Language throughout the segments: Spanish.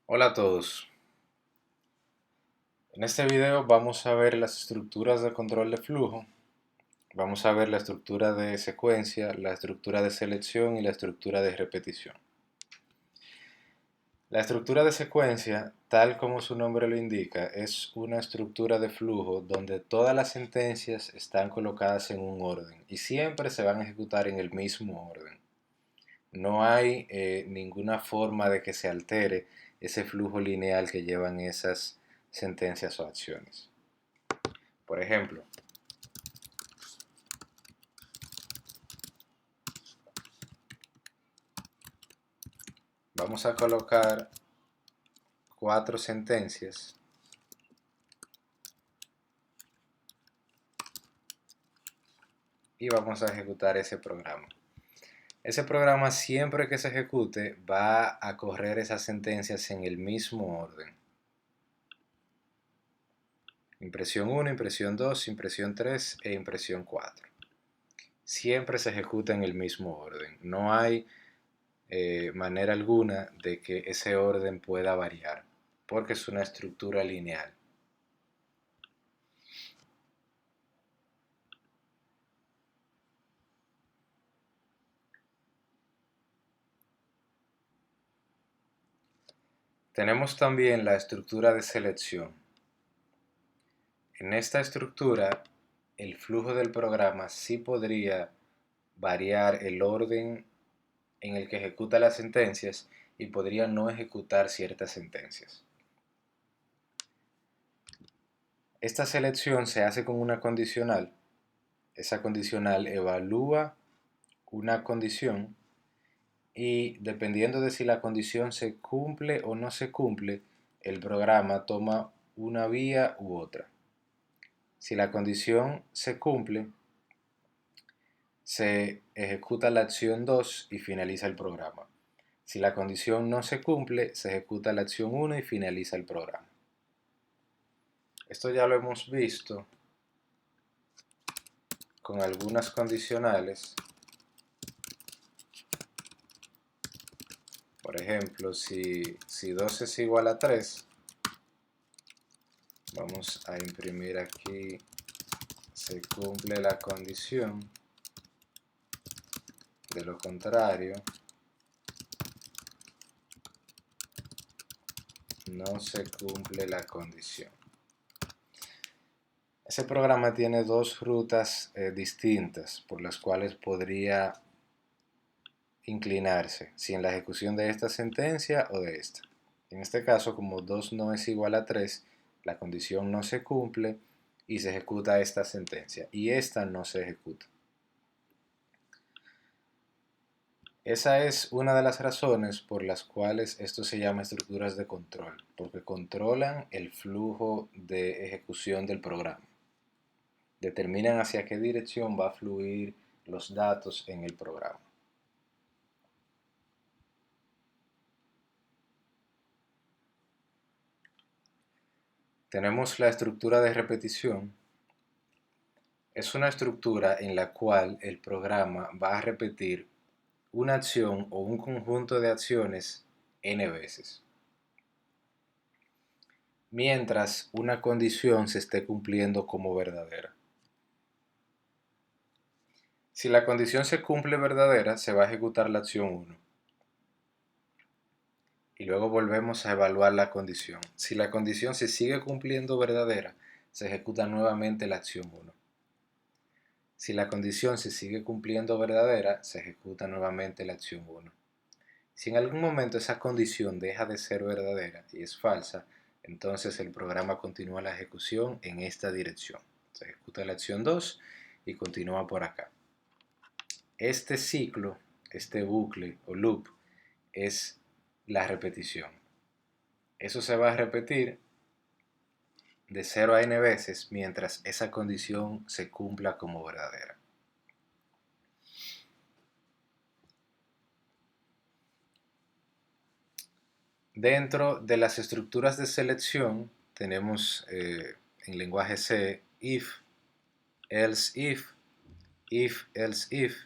Hola a todos. En este video vamos a ver las estructuras de control de flujo. Vamos a ver la estructura de secuencia, la estructura de selección y la estructura de repetición. La estructura de secuencia, tal como su nombre lo indica, es una estructura de flujo donde todas las sentencias están colocadas en un orden y siempre se van a ejecutar en el mismo orden. No hay ninguna forma de que se altere ese flujo lineal que llevan esas sentencias o acciones. Por ejemplo, vamos a colocar 4 sentencias y vamos a ejecutar ese programa. Ese programa siempre que se ejecute va a correr esas sentencias en el mismo orden. Impresión 1, impresión 2, impresión 3 e impresión 4. Siempre se ejecuta en el mismo orden. No hay manera alguna de que ese orden pueda variar, porque es una estructura lineal. Tenemos también la estructura de selección. En esta estructura, el flujo del programa sí podría variar el orden en el que ejecuta las sentencias y podría no ejecutar ciertas sentencias. Esta selección se hace con una condicional. Esa condicional evalúa una condición y dependiendo de si la condición se cumple o no se cumple, el programa toma una vía u otra. Si la condición se cumple, se ejecuta la acción 2 y finaliza el programa. Si la condición no se cumple, se ejecuta la acción 1 y finaliza el programa. Esto ya lo hemos visto con algunas condicionales. Por ejemplo, si 2 es igual a 3, vamos a imprimir aquí, se cumple la condición, de lo contrario, no se cumple la condición. Ese programa tiene dos rutas distintas por las cuales podría inclinarse, si en la ejecución de esta sentencia o de esta. En este caso, como 2 no es igual a 3, la condición no se cumple y se ejecuta esta sentencia, y esta no se ejecuta. Esa es una de las razones por las cuales esto se llama estructuras de control, porque controlan el flujo de ejecución del programa. Determinan hacia qué dirección va a fluir los datos en el programa. Tenemos la estructura de repetición. Es una estructura en la cual el programa va a repetir una acción o un conjunto de acciones n veces, mientras una condición se esté cumpliendo como verdadera. Si la condición se cumple verdadera, se va a ejecutar la acción 1. Y luego volvemos a evaluar la condición. Si la condición se sigue cumpliendo verdadera, se ejecuta nuevamente la acción 1. Si la condición se sigue cumpliendo verdadera, se ejecuta nuevamente la acción 1. Si en algún momento esa condición deja de ser verdadera y es falsa, entonces el programa continúa la ejecución en esta dirección. Se ejecuta la acción 2 y continúa por acá. Este ciclo, este bucle o loop, es la repetición. Eso se va a repetir de 0 a n veces mientras esa condición se cumpla como verdadera. Dentro de las estructuras de selección tenemos en lenguaje C if, else if, else if,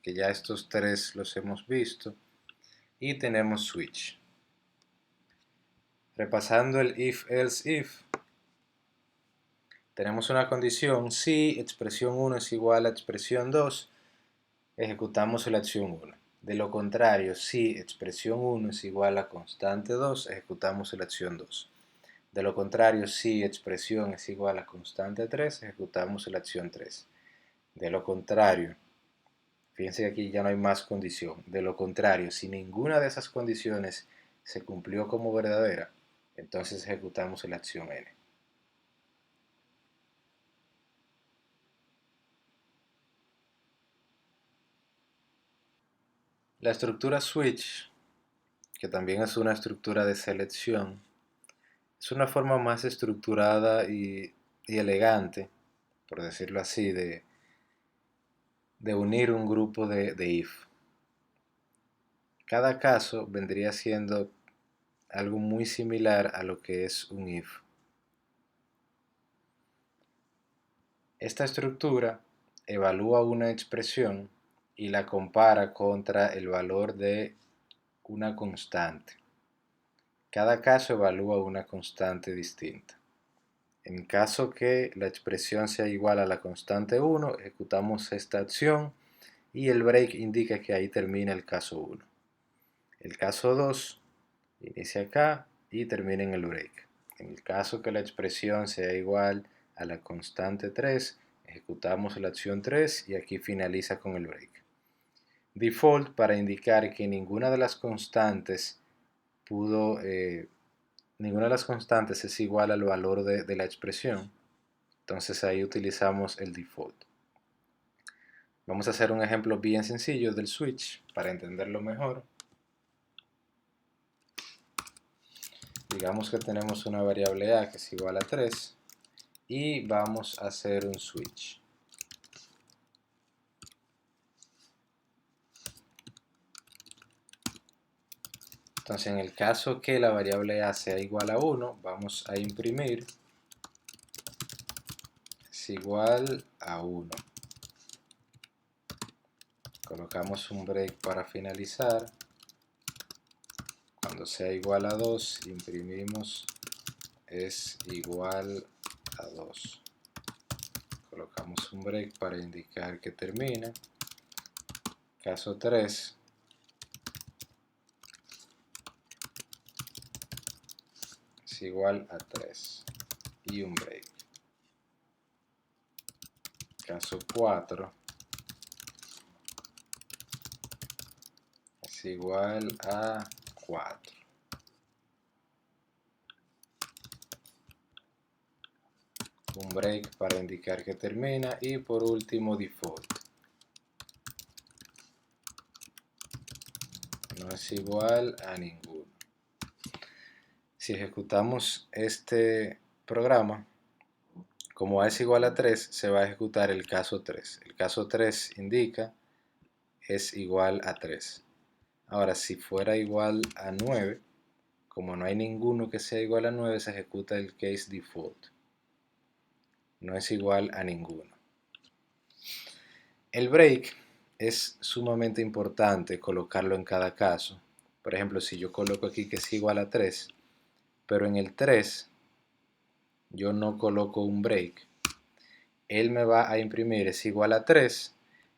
que ya estos tres los hemos visto, y tenemos switch. Repasando el if-else-if, tenemos una condición: si expresión 1 es igual a expresión 2, ejecutamos la acción 1. De lo contrario, si expresión 1 es igual a constante 2, ejecutamos la acción 2. De lo contrario, si expresión es igual a constante 3, ejecutamos la acción 3. De lo contrario, fíjense que aquí ya no hay más condición. De lo contrario, si ninguna de esas condiciones se cumplió como verdadera, entonces ejecutamos la acción n. La estructura switch, que también es una estructura de selección, es una forma más estructurada y elegante, por decirlo así, de unir un grupo de if. Cada caso vendría siendo algo muy similar a lo que es un if. Esta estructura evalúa una expresión y la compara contra el valor de una constante. Cada caso evalúa una constante distinta. En caso que la expresión sea igual a la constante 1, ejecutamos esta acción y el break indica que ahí termina el caso 1. El caso 2 inicia acá y termina en el break. En el caso que la expresión sea igual a la constante 3, ejecutamos la acción 3 y aquí finaliza con el break. Default para indicar que ninguna de las constantes es igual al valor de la expresión. Entonces ahí utilizamos el default. Vamos a hacer un ejemplo bien sencillo del switch para entenderlo mejor. Digamos que tenemos una variable a que es igual a 3 y vamos a hacer un switch. Entonces, en el caso que la variable a sea igual a 1, vamos a imprimir es igual a 1. Colocamos un break para finalizar. Cuando sea igual a 2, imprimimos es igual a 2. Colocamos un break para indicar que termina. Caso 3. Es igual a 3 y un break. Caso 4 es igual a 4. Un break para indicar que termina y por último default. No es igual a ninguno. Si ejecutamos este programa, como a es igual a 3, se va a ejecutar el caso 3. El caso 3 indica es igual a 3. Ahora, si fuera igual a 9, como no hay ninguno que sea igual a 9, se ejecuta el case default. No es igual a ninguno. El break es sumamente importante colocarlo en cada caso. Por ejemplo, si yo coloco aquí que es igual a 3, pero en el 3 yo no coloco un break, él me va a imprimir es igual a 3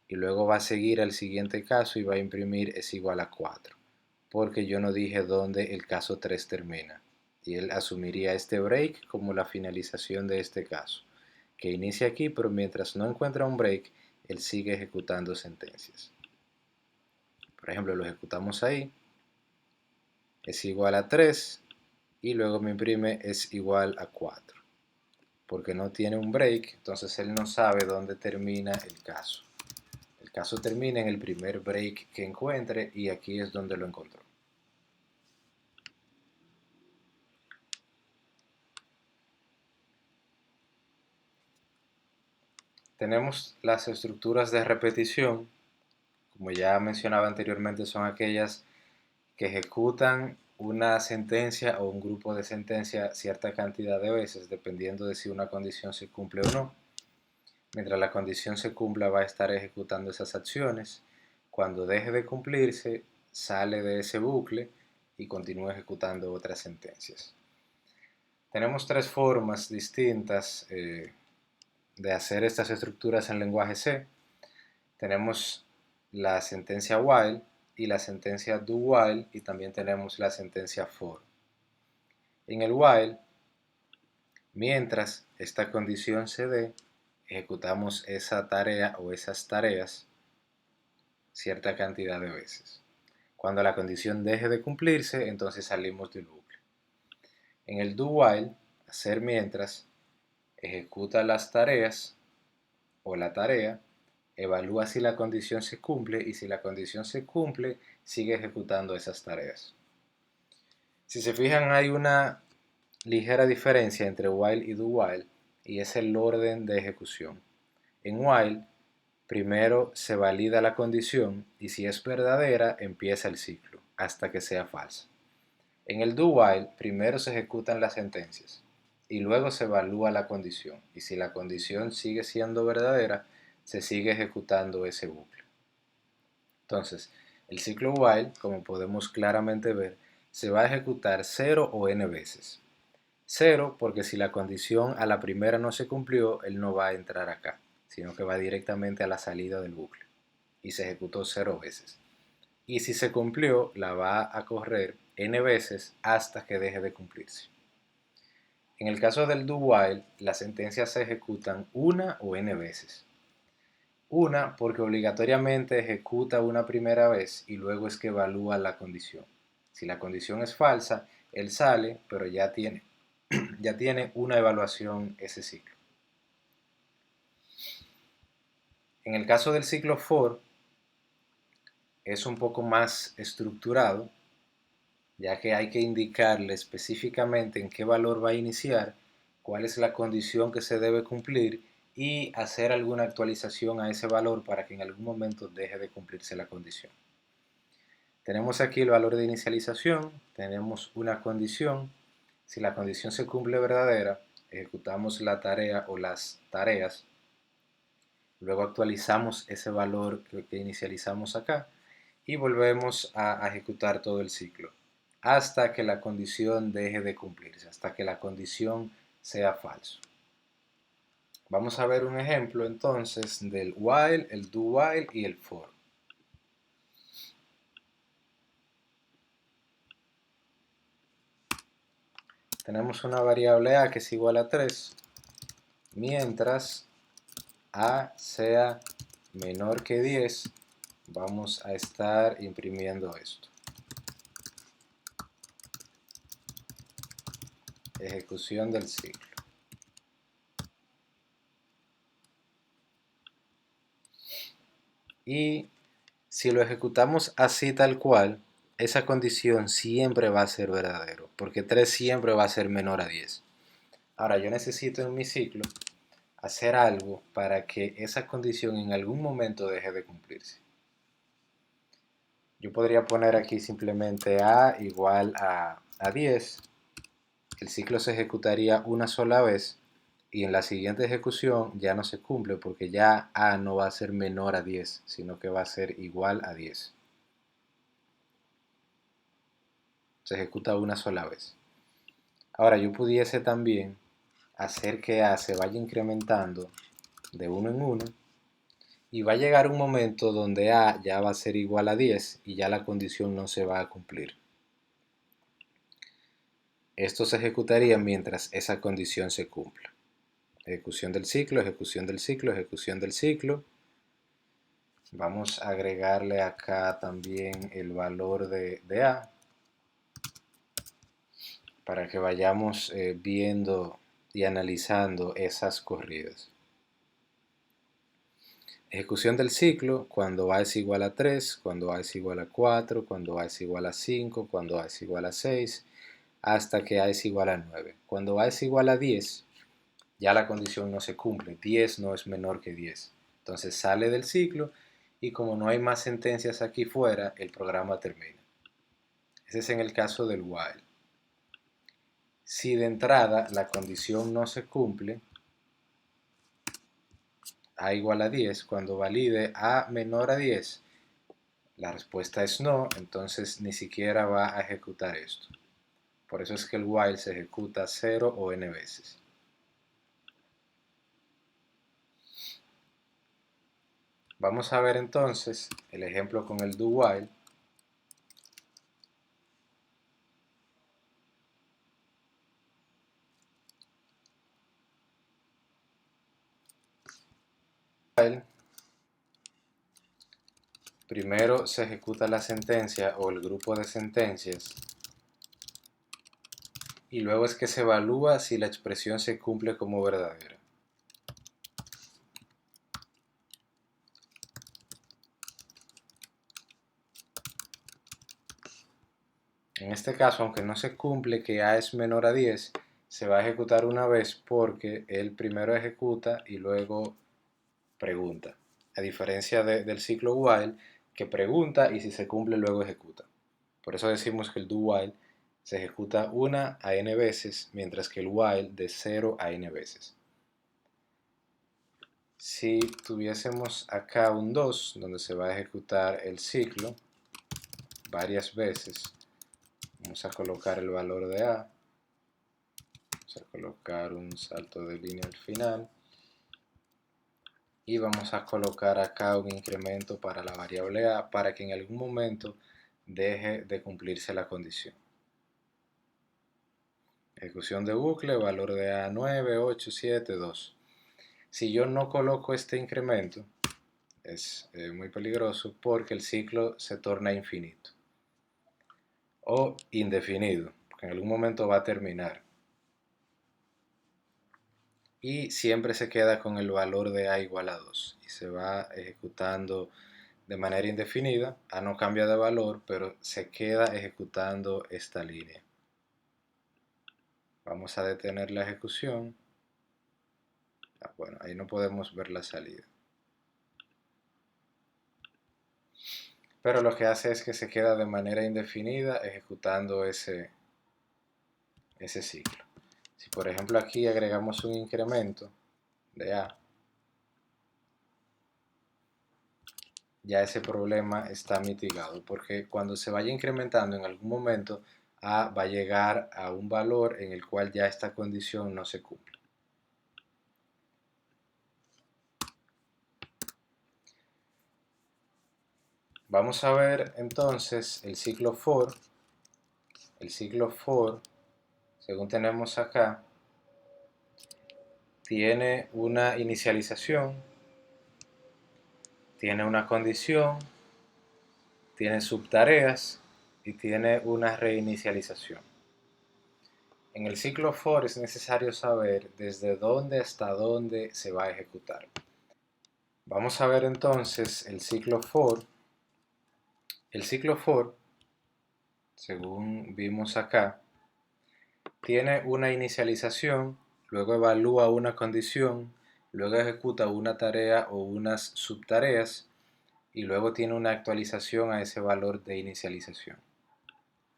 y luego va a seguir al siguiente caso y va a imprimir es igual a 4, porque yo no dije dónde el caso 3 termina. Y él asumiría este break como la finalización de este caso, que inicia aquí, pero mientras no encuentra un break, él sigue ejecutando sentencias. Por ejemplo, lo ejecutamos ahí, es igual a 3 y luego me imprime es igual a 4. Porque no tiene un break, entonces él no sabe dónde termina el caso. El caso termina en el primer break que encuentre y aquí es donde lo encontró. Tenemos las estructuras de repetición. Como ya mencionaba anteriormente, son aquellas que ejecutan una sentencia o un grupo de sentencias cierta cantidad de veces, dependiendo de si una condición se cumple o no. Mientras la condición se cumpla, va a estar ejecutando esas acciones. Cuando deje de cumplirse, sale de ese bucle y continúa ejecutando otras sentencias. Tenemos tres formas distintas de hacer estas estructuras en lenguaje C. Tenemos la sentencia while y la sentencia do while, y también tenemos la sentencia for. En el while, mientras esta condición se dé, ejecutamos esa tarea o esas tareas cierta cantidad de veces. Cuando la condición deje de cumplirse, entonces salimos del bucle. En el do while, hacer mientras, ejecuta las tareas o la tarea, evalúa si la condición se cumple y si la condición se cumple, sigue ejecutando esas tareas. Si se fijan, hay una ligera diferencia entre while y do while, y es el orden de ejecución. En while, primero se valida la condición y si es verdadera, empieza el ciclo, hasta que sea falsa. En el do while, primero se ejecutan las sentencias y luego se evalúa la condición, y si la condición sigue siendo verdadera, se sigue ejecutando ese bucle. Entonces, el ciclo while, como podemos claramente ver, se va a ejecutar 0 o n veces. 0 porque si la condición a la primera no se cumplió, él no va a entrar acá, sino que va directamente a la salida del bucle. Y se ejecutó 0 veces. Y si se cumplió, la va a correr n veces hasta que deje de cumplirse. En el caso del do while, las sentencias se ejecutan una o n veces. Una porque obligatoriamente ejecuta una primera vez y luego es que evalúa la condición. Si la condición es falsa, él sale, pero ya tiene una evaluación ese ciclo. En el caso del ciclo for, es un poco más estructurado, ya que hay que indicarle específicamente en qué valor va a iniciar, cuál es la condición que se debe cumplir y hacer alguna actualización a ese valor para que en algún momento deje de cumplirse la condición. Tenemos aquí el valor de inicialización, tenemos una condición. Si la condición se cumple verdadera, ejecutamos la tarea o las tareas. Luego actualizamos ese valor que inicializamos acá y volvemos a ejecutar todo el ciclo hasta que la condición deje de cumplirse, hasta que la condición sea falso. Vamos a ver un ejemplo entonces del while, el do while y el for. Tenemos una variable a que es igual a 3, mientras a sea menor que 10, vamos a estar imprimiendo esto. Ejecución del ciclo. Y si lo ejecutamos así tal cual, esa condición siempre va a ser verdadero, porque 3 siempre va a ser menor a 10. Ahora yo necesito en mi ciclo hacer algo para que esa condición en algún momento deje de cumplirse. Yo podría poner aquí simplemente a igual a 10. El ciclo se ejecutaría una sola vez y en la siguiente ejecución ya no se cumple porque ya a no va a ser menor a 10, sino que va a ser igual a 10. Se ejecuta una sola vez. Ahora yo pudiese también hacer que a se vaya incrementando de uno en uno y va a llegar un momento donde a ya va a ser igual a 10 y ya la condición no se va a cumplir. Esto se ejecutaría mientras esa condición se cumpla. Ejecución del ciclo, ejecución del ciclo, ejecución del ciclo. Vamos a agregarle acá también el valor de a para que vayamos viendo y analizando esas corridas. Ejecución del ciclo cuando a es igual a 3, cuando a es igual a 4, cuando a es igual a 5, cuando a es igual a 6, hasta que a es igual a 9. Cuando a es igual a 10, ya la condición no se cumple, 10 no es menor que 10. Entonces sale del ciclo y como no hay más sentencias aquí fuera, el programa termina. Ese es en el caso del while. Si de entrada la condición no se cumple, a igual a 10, cuando valide a menor a 10, la respuesta es no, entonces ni siquiera va a ejecutar esto. Por eso es que el while se ejecuta 0 o n veces. Vamos a ver entonces el ejemplo con el do while. Primero se ejecuta la sentencia o el grupo de sentencias y luego es que se evalúa si la expresión se cumple como verdadera. En este caso, aunque no se cumple que A es menor a 10, se va a ejecutar una vez porque él primero ejecuta y luego pregunta. A diferencia del ciclo while, que pregunta y si se cumple luego ejecuta. Por eso decimos que el do while se ejecuta una a n veces, mientras que el while de 0 a n veces. Si tuviésemos acá un 2, donde se va a ejecutar el ciclo varias veces, vamos a colocar el valor de A, vamos a colocar un salto de línea al final, y vamos a colocar acá un incremento para la variable A para que en algún momento deje de cumplirse la condición. Ejecución de bucle, valor de A 9, 8, 7, 2. Si yo no coloco este incremento, es muy peligroso porque el ciclo se torna infinito o indefinido, porque en algún momento va a terminar. Y siempre se queda con el valor de A igual a 2 y se va ejecutando de manera indefinida. A no cambia de valor, pero se queda ejecutando esta línea. Vamos a detener la ejecución. Bueno, ahí no podemos ver la salida. Pero lo que hace es que se queda de manera indefinida ejecutando ese ciclo. Si por ejemplo aquí agregamos un incremento de A, ya ese problema está mitigado, porque cuando se vaya incrementando en algún momento, A va a llegar a un valor en el cual ya esta condición no se cumple. Vamos a ver entonces el ciclo for. El ciclo for, según tenemos acá, tiene una inicialización, tiene una condición, tiene subtareas y tiene una reinicialización. En el ciclo for es necesario saber desde dónde hasta dónde se va a ejecutar. Vamos a ver entonces el ciclo for. El ciclo for, según vimos acá, tiene una inicialización, luego evalúa una condición, luego ejecuta una tarea o unas subtareas y luego tiene una actualización a ese valor de inicialización.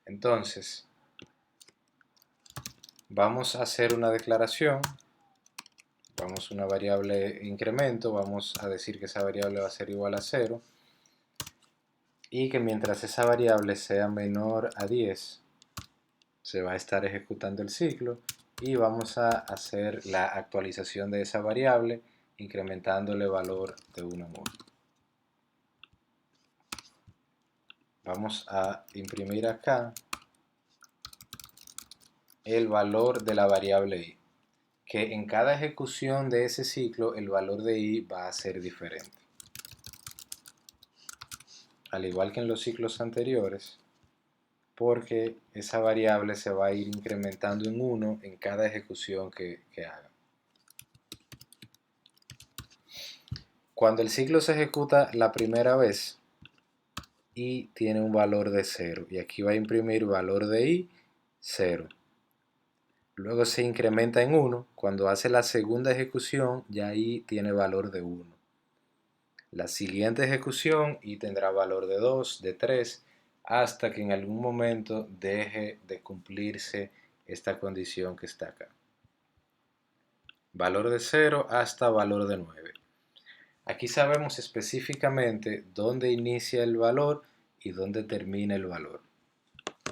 Entonces, vamos a hacer una declaración, vamos a una variable incremento, vamos a decir que esa variable va a ser igual a 0 y que mientras esa variable sea menor a 10 se va a estar ejecutando el ciclo y vamos a hacer la actualización de esa variable incrementándole valor de 1 en 1. Vamos a imprimir acá el valor de la variable i, que en cada ejecución de ese ciclo el valor de i va a ser diferente. Al igual que en los ciclos anteriores, porque esa variable se va a ir incrementando en 1 en cada ejecución que haga. Cuando el ciclo se ejecuta la primera vez, i tiene un valor de 0 y aquí va a imprimir valor de i 0. Luego se incrementa en 1. Cuando hace la segunda ejecución, ya i tiene valor de 1. La siguiente ejecución i tendrá valor de 2, de 3, hasta que en algún momento deje de cumplirse esta condición que está acá. Valor de 0 hasta valor de 9. Aquí sabemos específicamente dónde inicia el valor y dónde termina el valor.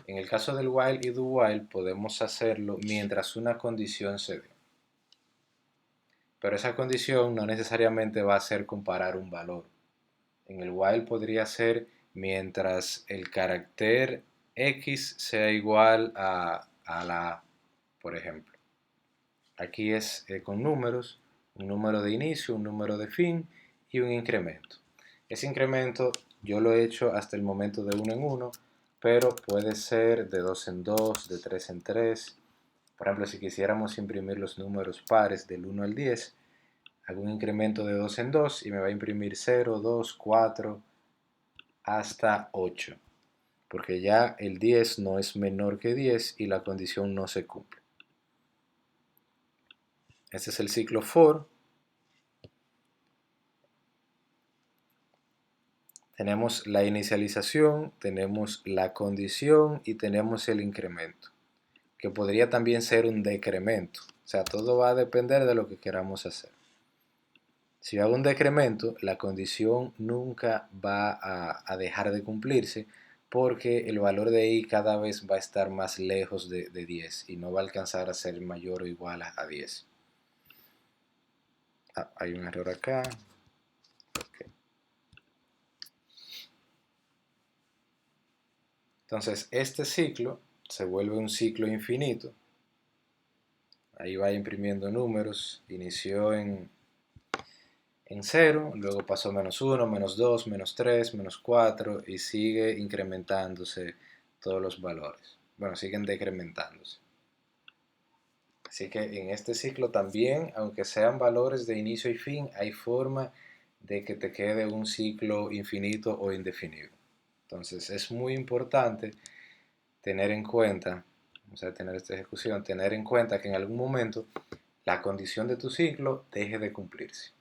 En el caso del while y do while podemos hacerlo mientras una condición se dé. Pero esa condición no necesariamente va a ser comparar un valor. En el while podría ser mientras el carácter X sea igual a la A, por ejemplo. Aquí es con números, un número de inicio, un número de fin y un incremento. Ese incremento yo lo he hecho hasta el momento de 1 en 1, pero puede ser de 2 en 2, de 3 en 3. Por ejemplo, si quisiéramos imprimir los números pares del 1 al 10, hago un incremento de 2 en 2 y me va a imprimir 0, 2, 4 hasta 8, porque ya el 10 no es menor que 10 y la condición no se cumple. Este es el ciclo for. Tenemos la inicialización, tenemos la condición y tenemos el incremento, que podría también ser un decremento. O sea, todo va a depender de lo que queramos hacer. Si yo hago un decremento, la condición nunca va a dejar de cumplirse porque el valor de i cada vez va a estar más lejos de 10 y no va a alcanzar a ser mayor o igual a 10. Hay un error acá. Okay. Entonces, este ciclo se vuelve un ciclo infinito. Ahí va imprimiendo números. Inició en 0, luego pasó menos 1, menos 2, menos 3, menos 4 y sigue incrementándose todos los valores. Bueno, siguen decrementándose. Así que en este ciclo también, aunque sean valores de inicio y fin, hay forma de que te quede un ciclo infinito o indefinido. Entonces es muy importante tener en cuenta, vamos a tener esta ejecución, tener en cuenta que en algún momento la condición de tu ciclo deje de cumplirse.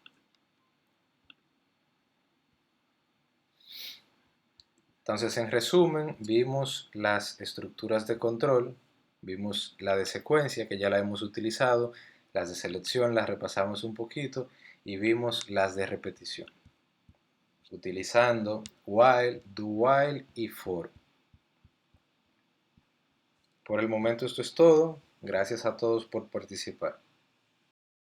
Entonces, en resumen, vimos las estructuras de control, vimos la de secuencia, que ya la hemos utilizado, las de selección las repasamos un poquito, y vimos las de repetición, utilizando while, do while y for. Por el momento esto es todo. Gracias a todos por participar.